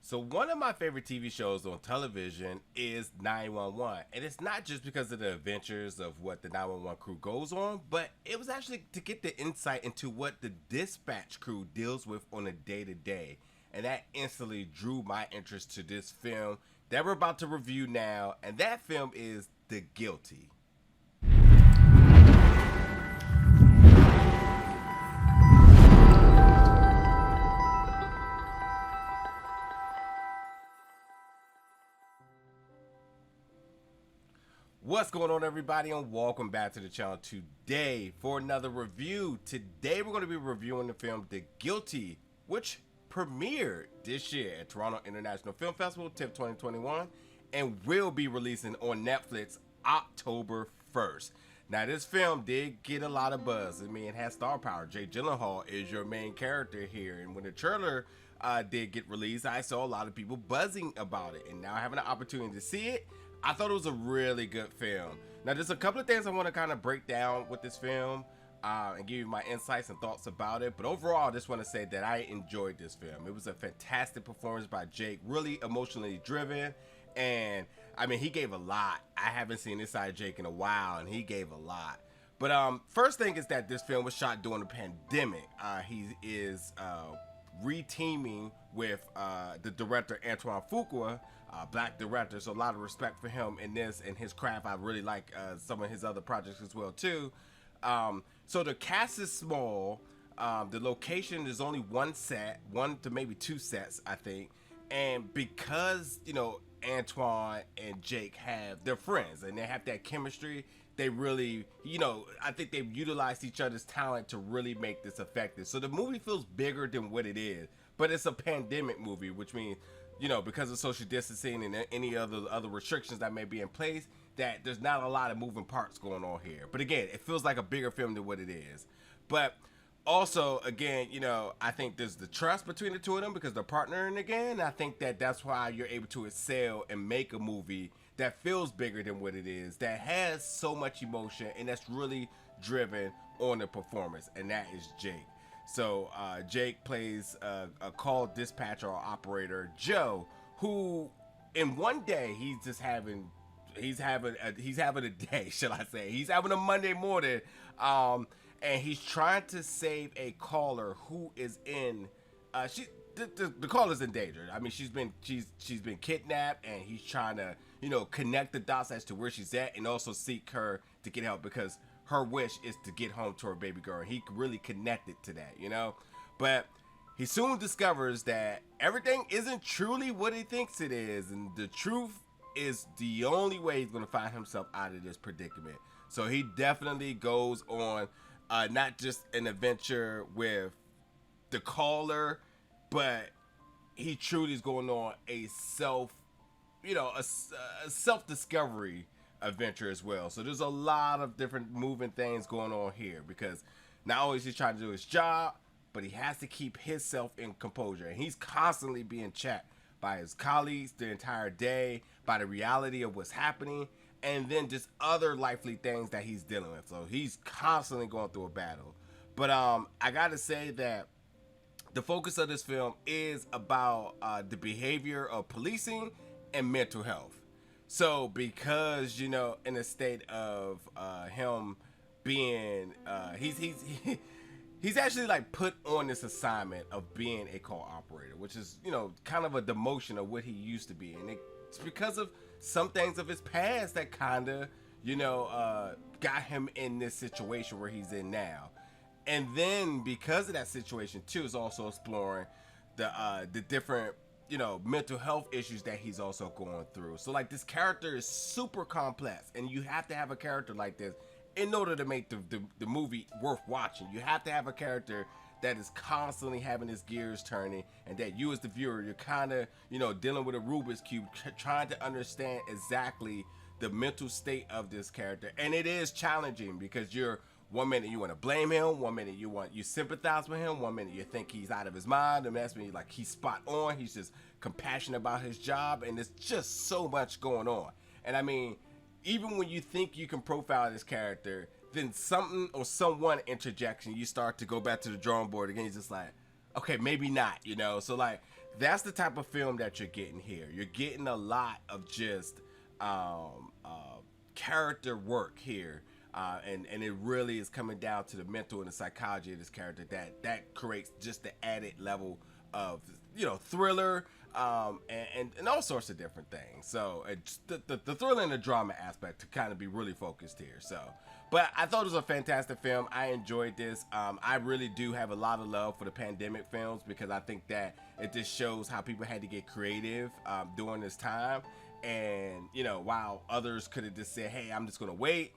So one of my favorite TV shows on television is 911. And it's not just because of the adventures of what the 911 crew goes on, but it was actually to get the insight into what the dispatch crew deals with on a day-to-day. And that instantly drew my interest to this film that we're about to review now, and that film is The Guilty. What's going on, everybody, and welcome back to the channel today for another review. Today we're going to be reviewing the film The Guilty, which premiered this year at Toronto International Film Festival, TIFF 2021, and will be releasing on Netflix October 1st. Now, this film did get a lot of buzz. I mean, it has star power. Jake Gyllenhaal is your main character here, and when the trailer did get released, I saw a lot of people buzzing about it, and now having an opportunity to see it, I thought it was a really good film. Now, there's a couple of things I want to kind of break down with this film and give you my insights and thoughts about it. But overall, I just want to say that I enjoyed this film. It was a fantastic performance by Jake, really emotionally driven. And, I mean, he gave a lot. I haven't seen this side of Jake in a while, and he gave a lot. But first thing is that this film was shot during the pandemic. He is re-teaming with the director Antoine Fuqua, black director, so a lot of respect for him in this and his craft. I really like some of his other projects as well too. So the cast is small. The location is only one to maybe two sets, I think. And because, you know, Antoine and Jake they're friends and they have that chemistry, they really, you know, I think they've utilized each other's talent to really make this effective. So the movie feels bigger than what it is, but it's a pandemic movie, which means, you know, because of social distancing and any other restrictions that may be in place, that there's not a lot of moving parts going on here. But again, it feels like a bigger film than what it is. But also, again, you know, I think there's the trust between the two of them because they're partnering again. I think that's why you're able to excel and make a movie that feels bigger than what it is, that has so much emotion, and that's really driven on the performance, and that is Jake. So Jake plays a call dispatcher or operator, Joe, who in one day he's having a day, shall I say. He's having a Monday morning, and he's trying to save a caller who is in the caller's in danger. I mean, she's been kidnapped, and he's trying to, you know, connect the dots as to where she's at and also seek her to get help because her wish is to get home to her baby girl. He really connected to that, you know? But he soon discovers that everything isn't truly what he thinks it is, and the truth is the only way he's going to find himself out of this predicament. So he definitely goes on not just an adventure with the caller, but he truly is going on a self-discovery adventure as well. So there's a lot of different moving things going on here because not only is he trying to do his job, but he has to keep himself in composure, and he's constantly being checked by his colleagues the entire day, by the reality of what's happening, and then just other lively things that he's dealing with. So he's constantly going through a battle. But I gotta say that the focus of this film is about the behavior of policing and mental health. So because, you know, in a state of him being he's actually like put on this assignment of being a call operator, which is, you know, kind of a demotion of what he used to be, and it's because of some things of his past that kind of, you know, got him in this situation where he's in now. And then because of that situation too, is also exploring the different, you know, mental health issues that he's also going through. So like, this character is super complex, and you have to have a character like this in order to make the movie worth watching. You have to have a character that is constantly having his gears turning, and that you as the viewer, you're kind of, you know, dealing with a Rubik's Cube, trying to understand exactly the mental state of this character. And it is challenging because you're, one minute you want to blame him, one minute you sympathize with him, one minute you think he's out of his mind, and that's when you're like, he's spot on, he's just compassionate about his job, and there's just so much going on. And I mean, even when you think you can profile this character, then something or someone interjects and you start to go back to the drawing board again. You're just like, okay, maybe not, you know? So like, That's the type of film that you're getting here. You're getting a lot of just character work here. And it really is coming down to the mental and the psychology of this character that creates just the added level of, you know, thriller, and all sorts of different things. So it's the thriller and the drama aspect to kind of be really focused here. So, but I thought it was a fantastic film. I enjoyed this. I really do have a lot of love for the pandemic films, because I think that it just shows how people had to get creative during this time. And, you know, while others could have just said, hey, I'm just going to wait,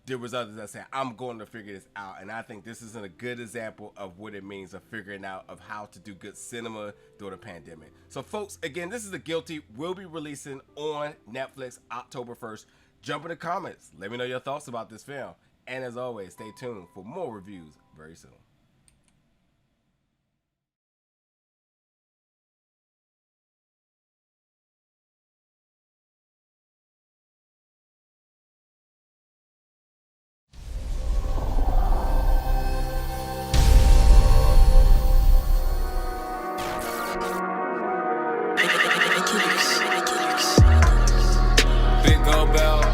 there was others that said, I'm going to figure this out. And I think this is a good example of what it means of figuring out of how to do good cinema during the pandemic. So folks, again, this is The Guilty. We'll be releasing on Netflix October 1st. Jump in the comments. Let me know your thoughts about this film. And as always, stay tuned for more reviews very soon. Big old bell.